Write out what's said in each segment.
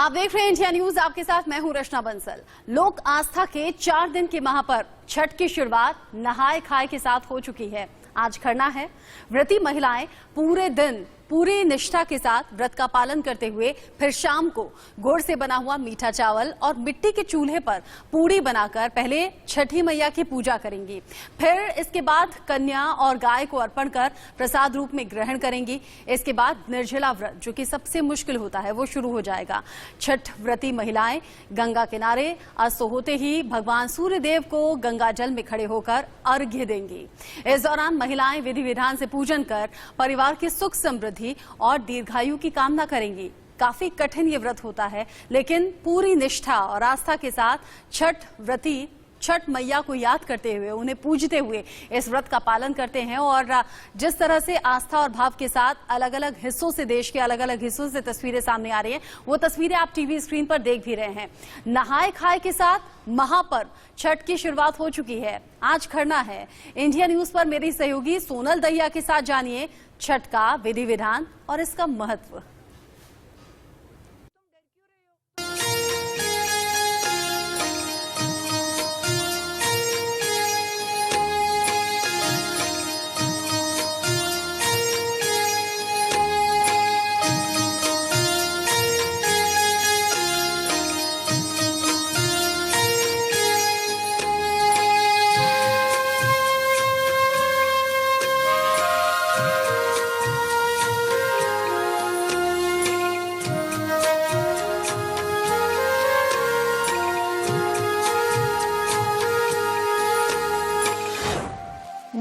आप देख रहे हैं इंडिया न्यूज। आपके साथ मैं हूं रचना बंसल। लोक आस्था के 4 दिन के महापर्व छठ की शुरुआत नहाए खाए के साथ हो चुकी है। आज खरना है। व्रती महिलाएं पूरे दिन पूरी निष्ठा के साथ व्रत का पालन करते हुए फिर शाम को गुड़ से बना हुआ मीठा चावल और मिट्टी के चूल्हे पर पूड़ी बनाकर पहले छठी मैया की पूजा करेंगी। फिर इसके बाद कन्या और गाय को अर्पण कर प्रसाद रूप में ग्रहण करेंगी। इसके बाद निर्जला व्रत, जो कि सबसे मुश्किल होता है, वो शुरू हो जाएगा। छठ व्रती महिलाएं गंगा किनारे अस्त होते ही भगवान सूर्य देव को गंगा जल में खड़े होकर अर्घ्य देंगी। इस दौरान महिलाएं विधि विधान से पूजन कर परिवार की सुख समृद्धि और दीर्घायु की कामना करेंगी। काफी कठिन ये व्रत होता है, लेकिन पूरी निष्ठा और आस्था के साथ छठ व्रती छठ मैया को याद करते हुए, उन्हें पूजते हुए इस व्रत का पालन करते हैं। और जिस तरह से आस्था और भाव के साथ अलग अलग हिस्सों से, देश के अलग अलग हिस्सों से तस्वीरें सामने आ रही हैं, वो तस्वीरें आप टीवी स्क्रीन पर देख भी रहे हैं। नहाए खाए के साथ महापर्व छठ की शुरुआत हो चुकी है। आज खरना है। इंडिया न्यूज पर मेरी सहयोगी सोनल दहिया के साथ जानिए छठ का विधि विधान और इसका महत्व।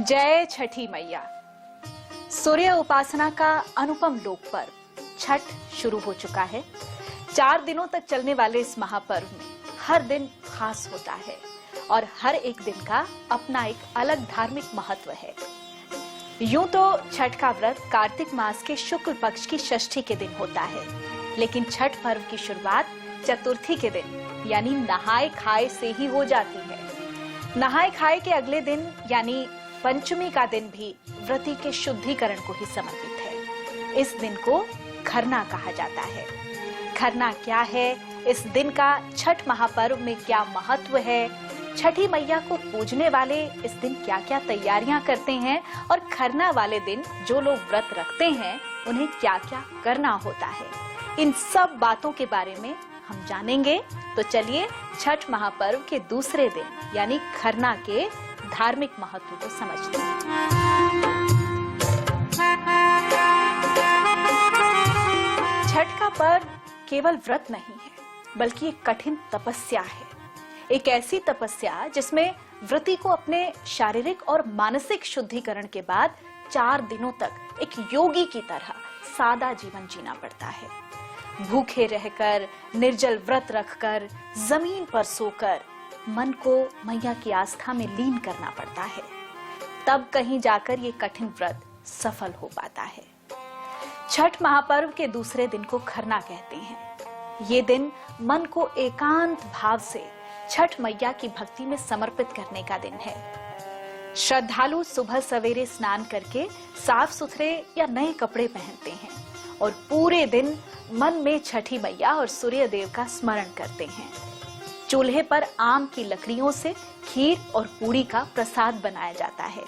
जय छठी मैया। सूर्य उपासना का अनुपम लोक पर्व छठ शुरू हो चुका है। 4 दिनों तक चलने वाले इस महापर्व में हर दिन खास होता है और हर एक दिन का अपना एक अलग धार्मिक महत्व है। यूं तो छठ का व्रत कार्तिक मास के शुक्ल पक्ष की षष्ठी के दिन होता है, लेकिन छठ पर्व की शुरुआत चतुर्थी के दिन यानी नहाए खाए से ही हो जाती है। नहाए खाए के अगले दिन यानी पंचमी का दिन भी व्रती के शुद्धिकरण को ही समर्पित है। इस दिन को खरना कहा जाता है। खरना क्या है, इस दिन का छठ महापर्व में क्या महत्व है, छठी मैया को पूजने वाले इस दिन क्या क्या तैयारियां करते हैं और खरना वाले दिन जो लोग व्रत रखते हैं उन्हें क्या क्या करना होता है, इन सब बातों के बारे में हम जानेंगे। तो चलिए छठ महापर्व के दूसरे दिन यानी खरना के धार्मिक महत्व को समझते हैं। छठ का पर्व केवल व्रत नहीं है, बल्कि एक कठिन तपस्या है। एक ऐसी तपस्या जिसमें व्रती को अपने शारीरिक और मानसिक शुद्धिकरण के बाद 4 दिनों तक एक योगी की तरह सादा जीवन जीना पड़ता है। भूखे रहकर, निर्जल व्रत रखकर, जमीन पर सोकर मन को मैया की आस्था में लीन करना पड़ता है। तब कहीं जाकर ये कठिन व्रत सफल हो पाता है। छठ महापर्व के दूसरे दिन को खरना कहते हैं। ये दिन मन को एकांत भाव से छठ मैया की भक्ति में समर्पित करने का दिन है। श्रद्धालु सुबह सवेरे स्नान करके साफ सुथरे या नए कपड़े पहनते हैं और पूरे दिन मन में छठी मैया और सूर्य देव का स्मरण करते हैं। चूल्हे पर आम की लकड़ियों से खीर और पूड़ी का प्रसाद बनाया जाता है।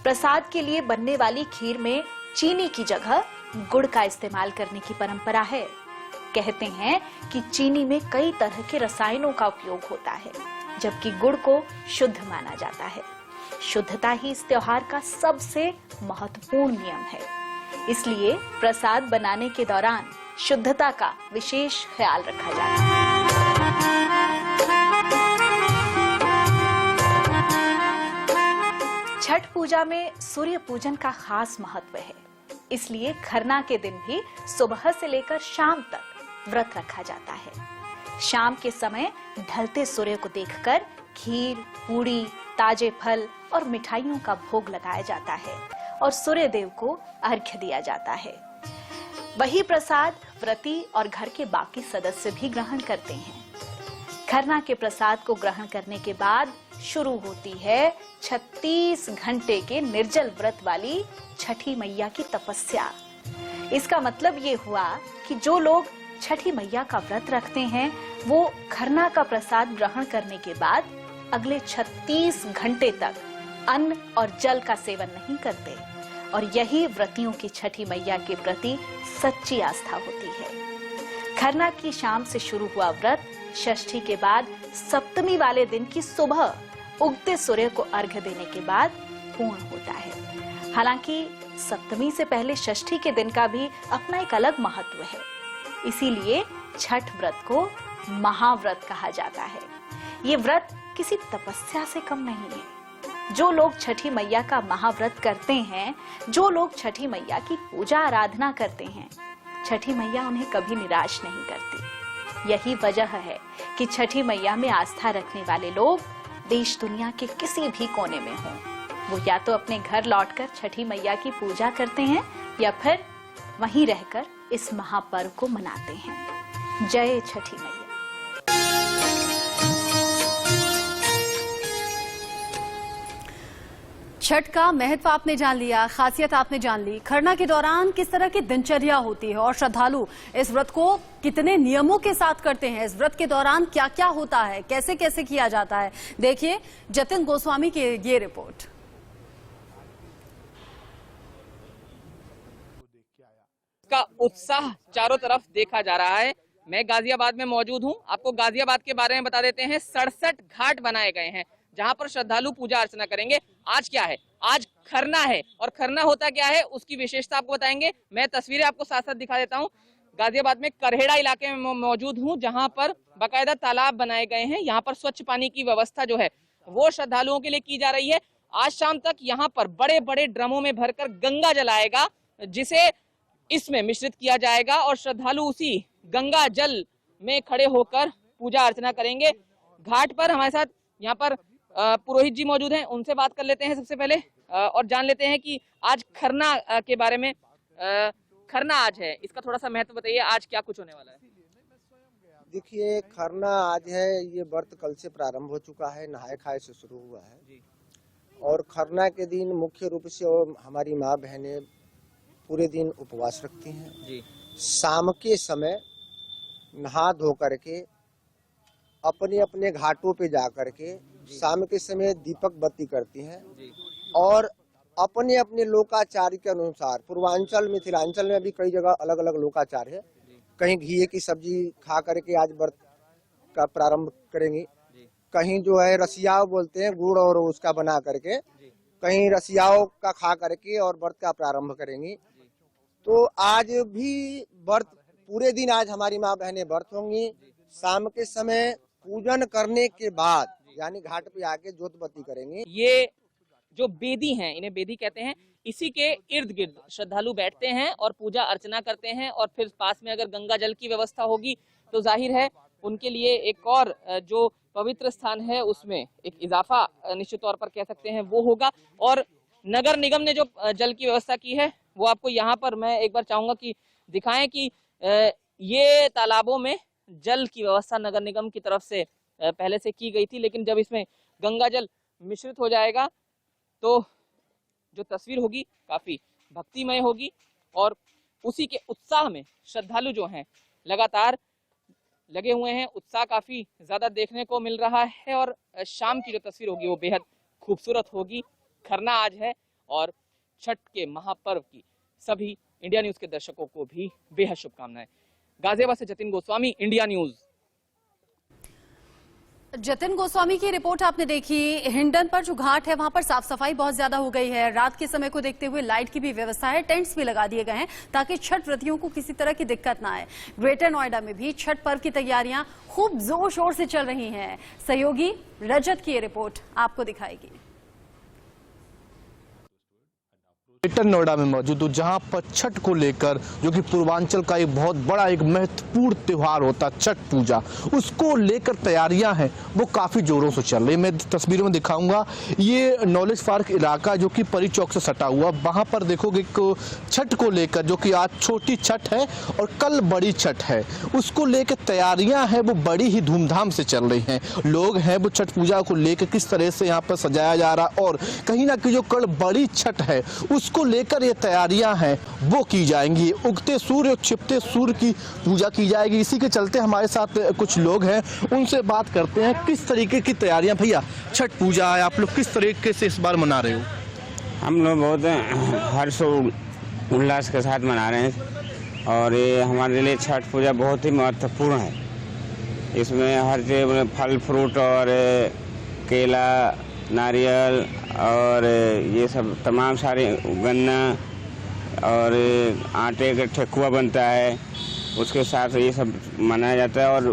प्रसाद के लिए बनने वाली खीर में चीनी की जगह गुड़ का इस्तेमाल करने की परंपरा है। कहते हैं कि चीनी में कई तरह के रसायनों का उपयोग होता है, जबकि गुड़ को शुद्ध माना जाता है। शुद्धता ही इस त्योहार का सबसे महत्वपूर्ण नियम है। इसलिए प्रसाद बनाने के दौरान शुद्धता का विशेष ख्याल रखा जाता है। छठ पूजा में सूर्य पूजन का खास महत्व है। इसलिए खरना के दिन भी सुबह से लेकर शाम तक व्रत रखा जाता है। शाम के समय ढलते सूर्य को देखकर खीर, पूड़ी, ताजे फल और मिठाइयों का भोग लगाया जाता है और सूर्य देव को अर्घ्य दिया जाता है। वही प्रसाद व्रती और घर के बाकी सदस्य भी ग्रहण करते हैं। खरना के प्रसाद को ग्रहण करने के बाद शुरू होती है 36 घंटे के निर्जल व्रत वाली छठी मैया की तपस्या। इसका मतलब ये हुआ कि जो लोग छठी मैया का व्रत रखते हैं वो खरना का प्रसाद ग्रहण करने के बाद अगले 36 घंटे तक अन्न और जल का सेवन नहीं करते और यही व्रतियों की छठी मैया के प्रति सच्ची आस्था होती है। खरना की शाम से शुरू हुआ व्रत षष्ठी के बाद सप्तमी वाले दिन की सुबह उगते सूर्य को अर्घ्य देने के बाद पूर्ण होता है। हालांकि सप्तमी से पहले षष्ठी के दिन का भी अपना एक अलग महत्व है, इसीलिए छठ व्रत को महाव्रत कहा जाता है। ये व्रत किसी तपस्या से कम नहीं है। जो लोग छठी मैया का महाव्रत करते हैं, जो लोग छठी मैया की पूजा आराधना करते हैं, छठी मैया उन्हें कभी निराश नहीं करती। यही वजह है कि छठी मैया में आस्था रखने वाले लोग देश दुनिया के किसी भी कोने में हों, वो या तो अपने घर लौटकर छठी मैया की पूजा करते हैं या फिर वहीं रहकर इस महापर्व को मनाते हैं। जय छठी मैया। छठ का महत्व आपने जान लिया, खासियत आपने जान ली। खरना के दौरान किस तरह की दिनचर्या होती है और श्रद्धालु इस व्रत को कितने नियमों के साथ करते हैं, इस व्रत के दौरान क्या क्या होता है, कैसे कैसे किया जाता है, देखिए जतिन गोस्वामी की ये रिपोर्ट। का उत्साह चारों तरफ देखा जा रहा है। मैं गाजियाबाद में मौजूद हूं। आपको गाजियाबाद के बारे में बता देते हैं। 67 घाट बनाए गए हैं जहां पर श्रद्धालु पूजा अर्चना करेंगे। आज क्या है? आज खरना है और खरना होता क्या है उसकी विशेषता आपको बताएंगे। मैं तस्वीरें आपको साथ साथ दिखा देता हूं। गाजियाबाद में करहेड़ा इलाके में मौजूद हूं जहां पर बाकायदा तालाब बनाए गए हैं। यहाँ पर स्वच्छ पानी की व्यवस्था जो है वो श्रद्धालुओं के लिए की जा रही है। आज शाम तक यहाँ पर बड़े बड़े ड्रमों में भरकर गंगा जल आएगा जिसे इसमें मिश्रित किया जाएगा और श्रद्धालु उसी गंगा जल में खड़े होकर पूजा अर्चना करेंगे। घाट पर हमारे साथ यहाँ पर पुरोहित जी मौजूद हैं, उनसे बात कर लेते हैं सबसे पहले और जान लेते हैं कि आज खरना के बारे में। खरना आज है, इसका थोड़ा सा महत्व बताइए। आज क्या कुछ होने वाला है? देखिए, खरना आज है, ये व्रत कल से प्रारंभ हो चुका है, नहाए खाए से शुरू हुआ है जी। और खरना के दिन मुख्य रूप से हमारी माँ बहनें पूरे दिन उपवास रखती हैं जी। शाम के समय नहा धो करके अपने अपने घाटों पे जा करके शाम के समय दीपक बत्ती करती हैं और अपने अपने लोकाचार के अनुसार, पूर्वांचल मिथिलांचल में भी कई जगह अलग अलग लोकाचार है। कहीं घी की सब्जी खा करके आज व्रत का प्रारंभ करेंगी, कहीं जो है रसियाव बोलते हैं गुड़ और उसका बना करके, कहीं रसियाव का खा करके और व्रत का प्रारंभ करेंगी। तो आज भी व्रत पूरे दिन आज हमारी माँ बहनें व्रत होंगी। शाम के समय पूजन करने के बाद यानी घाट पे आके जोत बत्ती करेंगे। ये जो बेदी हैं, इन्हें बेदी कहते हैं, इसी के इर्द गिर्द श्रद्धालु बैठते हैं और पूजा अर्चना करते हैं और फिर पास में अगर गंगा जल की व्यवस्था होगी तो जाहिर है उनके लिए एक और जो पवित्र स्थान है उसमें एक इजाफा निश्चित तौर पर कह सकते हैं वो होगा। और नगर निगम ने जो जल की व्यवस्था की है वो आपको यहाँ पर मैं एक बार चाहूंगा कि दिखाएं कि ये तालाबों में जल की व्यवस्था नगर निगम की तरफ से पहले से की गई थी, लेकिन जब इसमें गंगा जल मिश्रित हो जाएगा तो जो तस्वीर होगी काफी भक्तिमय होगी और उसी के उत्साह में श्रद्धालु जो हैं लगातार लगे हुए हैं। उत्साह काफी ज्यादा देखने को मिल रहा है और शाम की जो तस्वीर होगी वो बेहद खूबसूरत होगी। खरना आज है और छठ के महापर्व की सभी इंडिया न्यूज के दर्शकों को भी बेहद शुभकामनाएं। गाजियाबाद से जतिन गोस्वामी, इंडिया न्यूज। जतिन गोस्वामी की रिपोर्ट आपने देखी। हिंडन पर जो घाट है वहां पर साफ सफाई बहुत ज्यादा हो गई है। रात के समय को देखते हुए लाइट की भी व्यवस्था है, टेंट्स भी लगा दिए गए हैं ताकि छठ व्रतियों को किसी तरह की दिक्कत ना आए। ग्रेटर नोएडा में भी छठ पर्व की तैयारियां खूब जोर शोर से चल रही हैं। सहयोगी रजत की ये रिपोर्ट आपको दिखाएगी। ग्रेटर नोएडा में मौजूद हूँ जहाँ पर छठ को लेकर, जो कि पूर्वांचल का एक बहुत बड़ा एक महत्वपूर्ण त्योहार होता है छठ पूजा, उसको लेकर तैयारियां हैं वो काफी जोरों से चल रही। मैं तस्वीरों में दिखाऊंगा ये नॉलेज पार्क इलाका जो कि परी चौक से सटा हुआ, वहां पर देखोगे छठ को लेकर, जो कि आज छोटी छठ है और कल बड़ी छठ है, उसको लेकर तैयारियां हैं वो बड़ी ही धूमधाम से चल रही हैं। लोग हैं वो छठ पूजा को लेकर किस तरह से यहाँ पर सजाया जा रहा और कहीं ना कहीं जो कल बड़ी छठ है उस उसको लेकर ये तैयारियां हैं वो की जाएंगी। उगते सूर्य और छिपते सूर्य की पूजा की जाएगी। इसी के चलते हमारे साथ कुछ लोग हैं, उनसे बात करते हैं किस तरीके की तैयारियां। भैया, छठ पूजा है, आप लोग किस तरीके से इस बार मना रहे हो? हम लोग बहुत हर्ष उल्लास के साथ मना रहे हैं और ये हमारे लिए छठ पूजा बहुत ही महत्वपूर्ण है। इसमें हर चीज फल फ्रूट और केला, नारियल और ये सब तमाम सारे गन्ना और आटे का ठेकुआ बनता है, उसके साथ ये सब मनाया जाता है और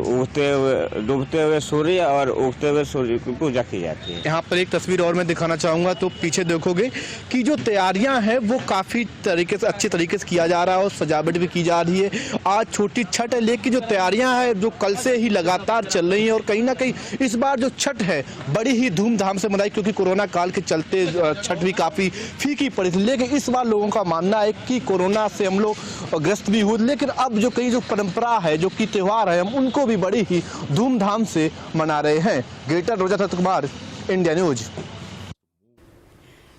डूबते हुए सूर्य और उगते हुए सूर्य की पूजा की जाती है। यहाँ पर एक तस्वीर और मैं दिखाना चाहूँगा, तो पीछे देखोगे कि जो तैयारियां हैं वो काफ़ी तरीके से अच्छे तरीके से किया जा रहा है और सजावट भी की जा रही है। आज छोटी छठ है, लेकिन जो तैयारियां हैं जो कल से ही लगातार चल रही हैं और कहीं ना कहीं इस बार जो छठ है बड़ी ही धूमधाम से मनाई, क्योंकि कोरोना काल के चलते छठ भी काफ़ी फीकी पड़ी थी। लेकिन इस बार लोगों का मानना है कि कोरोना से हम लोग ग्रस्त भी हुए, लेकिन अब जो कई जो परंपरा है, जो कि त्योहार है, हम उनको भी बड़ी ही धूमधाम से मना रहे हैं। ग्रेटर रोजा दत्त कुमार, इंडिया न्यूज।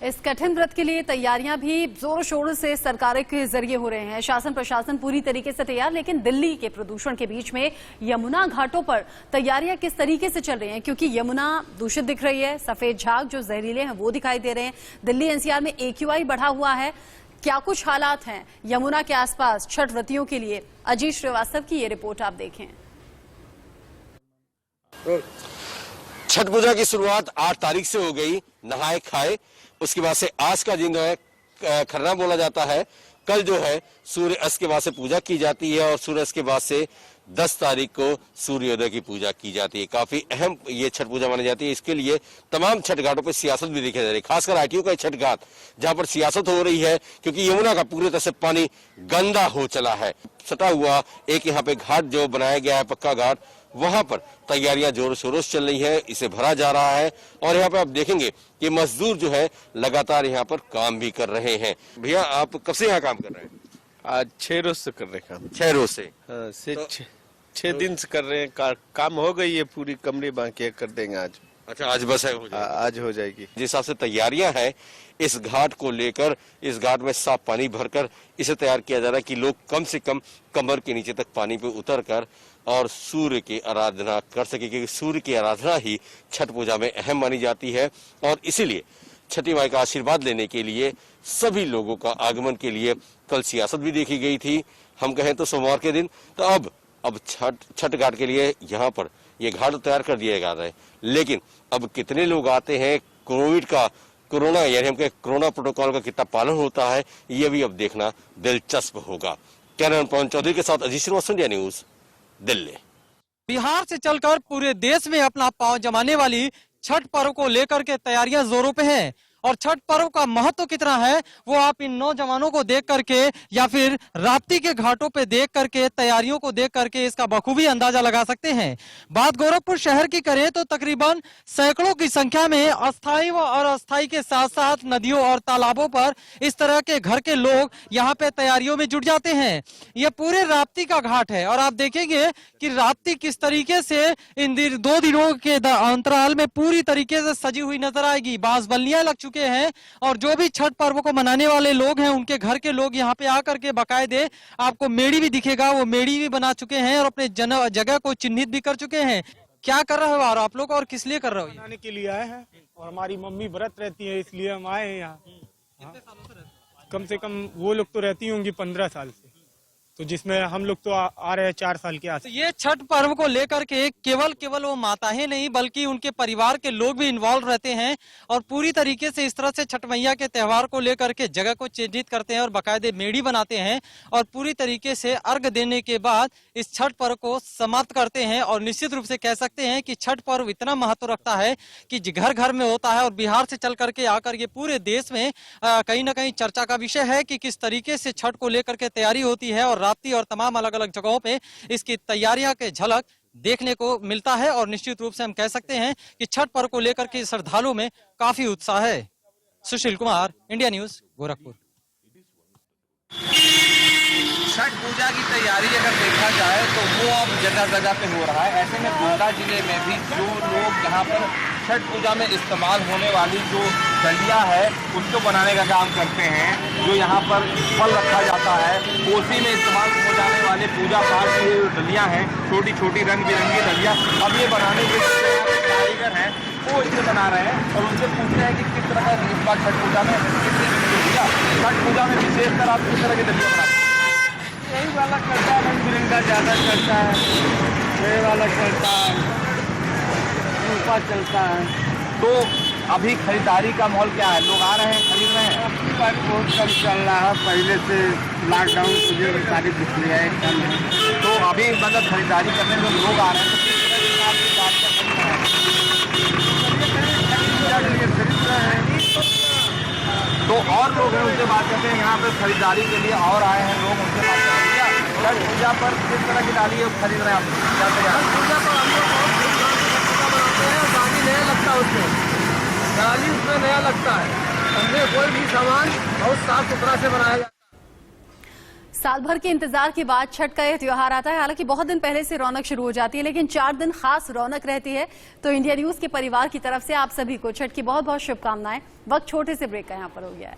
इस कठिन व्रत के लिए तैयारियां भी जोरों शोरों से सरकारों के जरिए हो रहे हैं। शासन प्रशासन पूरी तरीके से तैयार, लेकिन दिल्ली के प्रदूषण के बीच में यमुना घाटों पर तैयारियां किस तरीके से चल रही हैं, क्योंकि यमुना दूषित दिख रही है, सफेद झाग जो जहरीले हैं वो दिखाई दे रहे हैं। दिल्ली एनसीआर में AQI बढ़ा हुआ है। क्या कुछ हालात हैं यमुना के आसपास छठ व्रतियों के लिए? अजीत श्रीवास्तव की ये रिपोर्ट आप देखें। छठ पूजा की शुरुआत 8 तारीख से हो गई, नहाए खाए। उसके बाद से आज का दिन है खरना बोला जाता है। कल जो है सूर्य अस्त के बाद से पूजा की जाती है और सूर्य अस्त के बाद से 10 तारीख को सूर्योदय की पूजा की जाती है। काफी अहम ये छठ पूजा मानी जाती है। इसके लिए तमाम छठ घाटों पर सियासत भी देखी जा रही है, खासकर ITO का छठ घाट जहां पर सियासत हो रही है, क्योंकि यमुना का पूरी तरह से पानी गंदा हो चला है। सटा हुआ एक यहाँ पे घाट जो बनाया गया है, पक्का घाट, वहां पर तैयारियां जोरों शोरों से चल रही है, इसे भरा जा रहा है। और यहाँ पे आप देखेंगे कि मजदूर जो है लगातार यहाँ पर काम भी कर रहे हैं। भैया, आप कब से यहाँ काम कर रहे हैं? आज 6 रोज से कर रहे हैं काम। 6 रोज से? हाँ, 6 दिन से कर रहे हैं। काम हो गई है, पूरी कमरे बाकी है, कर देंगे आज। अच्छा, आज बस है, हो जाएगी। आज हो जाएगी। जिस हिसाब से तैयारियां हैं इस घाट को लेकर, इस घाट में साफ पानी भरकर इसे तैयार किया जा रहा है कि लोग कम से कम कमर के नीचे तक पानी पे उतर कर और सूर्य की आराधना कर सके, क्योंकि सूर्य की आराधना ही छठ पूजा में अहम मानी जाती है। और इसीलिए छठी माई का आशीर्वाद लेने के लिए सभी लोगों का आगमन के लिए कल सियासत भी देखी गई थी, हम कहें तो सोमवार के दिन। तो अब छठ घाट के लिए यहाँ पर ये घाट तैयार कर दिया जा रहा है, लेकिन अब कितने लोग आते हैं, कोरोना यानी हम कहें कोरोना प्रोटोकॉल का कितना पालन होता है, ये भी अब देखना दिलचस्प होगा। कैमरामैन पवन चौधरी के साथ अजीत श्रीवास्तव, इंडिया न्यूज, दिल्ली। बिहार से चलकर पूरे देश में अपना पांव जमाने वाली छठ पर्व को लेकर के तैयारियां जोरों पे हैं। और छठ पर्व का महत्व कितना है वो आप इन नौजवानों को देख करके या फिर राप्ती के घाटों पे देख करके, तैयारियों को देख करके इसका बखूबी अंदाजा लगा सकते हैं। बात गोरखपुर शहर की करें तो तकरीबन सैकड़ों की संख्या में अस्थायी व अस्थायी के साथ साथ नदियों और तालाबों पर इस तरह के घर के लोग यहाँ पे तैयारियों में जुट जाते हैं। ये पूरे राप्ती का घाट है और आप देखेंगे कि राप्ती किस तरीके से इन 2 दिनों के अंतराल में पूरी तरीके से सजी हुई नजर आएगी। बांस बल्लियां लग चुके हैं और जो भी छठ पर्व को मनाने वाले लोग हैं उनके घर के लोग यहाँ पे आकर के बाकायदे आपको मेड़ी भी दिखेगा, वो मेड़ी भी बना चुके हैं और अपने जगह को चिन्हित भी कर चुके हैं। क्या कर रहे हो और आप लोग और किस लिए कर रहे हो? मनाने के लिए आए हैं और हमारी मम्मी व्रत रहती है इसलिए हम आए हैं यहाँ। कम से कम वो लोग तो रहती होंगी 15 साल से, तो जिसमें हम लोग तो आ रहे हैं 4 साल के आस। तो ये छठ पर्व को लेकर के केवल वो माताएं नहीं बल्कि उनके परिवार के लोग भी इन्वॉल्व रहते हैं और पूरी तरीके से इस तरह से छठ मैया के त्योहार को लेकर के जगह को चिन्हित करते हैं और बाकायदे मेड़ी बनाते हैं और पूरी तरीके से अर्घ देने के बाद इस छठ पर्व को समाप्त करते हैं। और निश्चित रूप से कह सकते हैं कि छठ पर्व इतना महत्व रखता है कि घर घर में होता है और बिहार से चल करके आकर ये पूरे देश में कहीं ना कहीं चर्चा का विषय है कि किस तरीके से छठ को लेकर के तैयारी होती है और राप्ती और तमाम अलग अलग जगहों पे इसकी तैयारियां के झलक देखने को मिलता है। और निश्चित रूप से हम कह सकते हैं कि छठ पर्व को लेकर के श्रद्धालुओं में काफी उत्साह है। Sushil Kumar, India news, Gorakhpur. छठ पूजा की तैयारी अगर देखा जाए तो वो अब जगह जगह पे हो रहा है। ऐसे में गोंडा जिले में भी जो लोग यहाँ पर छठ पूजा में इस्तेमाल होने वाली जो डलिया है उसको बनाने का काम करते हैं। जो यहाँ पर फल रखा जाता है, कोसी में इस्तेमाल हो जाने वाले पूजा पाठ की जो डलियाँ हैं, छोटी छोटी रंग बिरंगी डलियाँ, अब ये बनाने के कारीगर हैं वो इसे बना रहे हैं और उनसे पूछते हैं कि किस तरह का इस बार छठ पूजा में छठ पूजा में विशेषकर आप किस तरह की डलिया बनाते हैं? यही वाला करता है, रंग बिरंगा ज़्यादा चलता है, ये वाला चलता है, ऊपर चलता है। तो अभी खरीदारी का माहौल क्या है? लोग आ रहे हैं, खरीद रहे हैं? बहुत कम चल रहा है, पहले से लॉकडाउन की सारी बिक्री है कम है। तो अभी मतलब खरीदारी करने में लोग आ रहे हैं, तो किस तरह की आपकी बात का खरीद रहे हैं? तो और लोग हैं, उनसे बात करते हैं। यहाँ पे खरीदारी के लिए और आए हैं लोग, उनसे बात करते हैं। छठ पूजा पर किस तरह की डाली है खरीद रहे हैं आप? क्या तैयार पूजा पर हम लोग बहुत धूमधाम से बनाते हैं, डाली नया लगता है उसमें, डाली उसमें नया लगता है। हमने कोई भी सामान बहुत साफ सुथरा से बनाया जाता है। साल भर के इंतजार के बाद छठ का यह त्योहार आता है। हालांकि बहुत दिन पहले से रौनक शुरू हो जाती है, लेकिन 4 दिन खास रौनक रहती है। तो इंडिया न्यूज के परिवार की तरफ से आप सभी को छठ की बहुत बहुत शुभकामनाएं। वक्त छोटे से ब्रेक का यहाँ पर हो गया है।